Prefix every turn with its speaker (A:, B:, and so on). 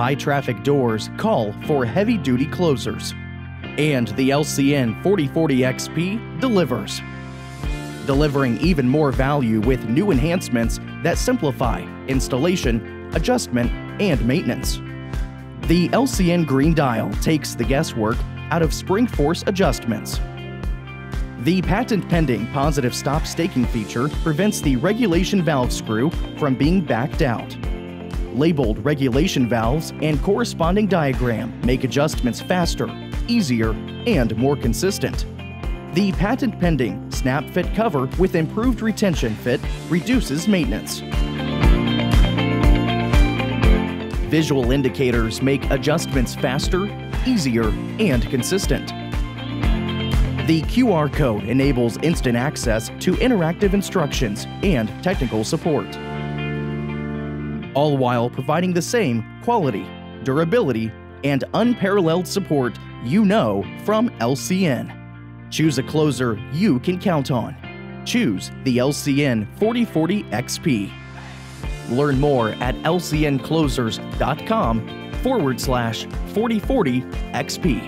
A: high-traffic doors call for heavy-duty closers. And the LCN 4040 XP delivers. Delivering even more value with new enhancements that simplify installation, adjustment, and maintenance. The LCN green dial takes the guesswork out of spring force adjustments. The patent-pending positive stop staking feature prevents the regulation valve screw from being backed out. Labeled regulation valves and corresponding diagram make adjustments faster, easier, and more consistent. The patent-pending snap fit cover with improved retention fit reduces maintenance. Visual indicators make adjustments faster, easier, and consistent. The QR code enables instant access to interactive instructions and technical support, all while providing the same quality, durability, and unparalleled support you know from LCN. Choose a closer you can count on. Choose the LCN 4040 XP. Learn more at lcnclosers.com/4040 XP.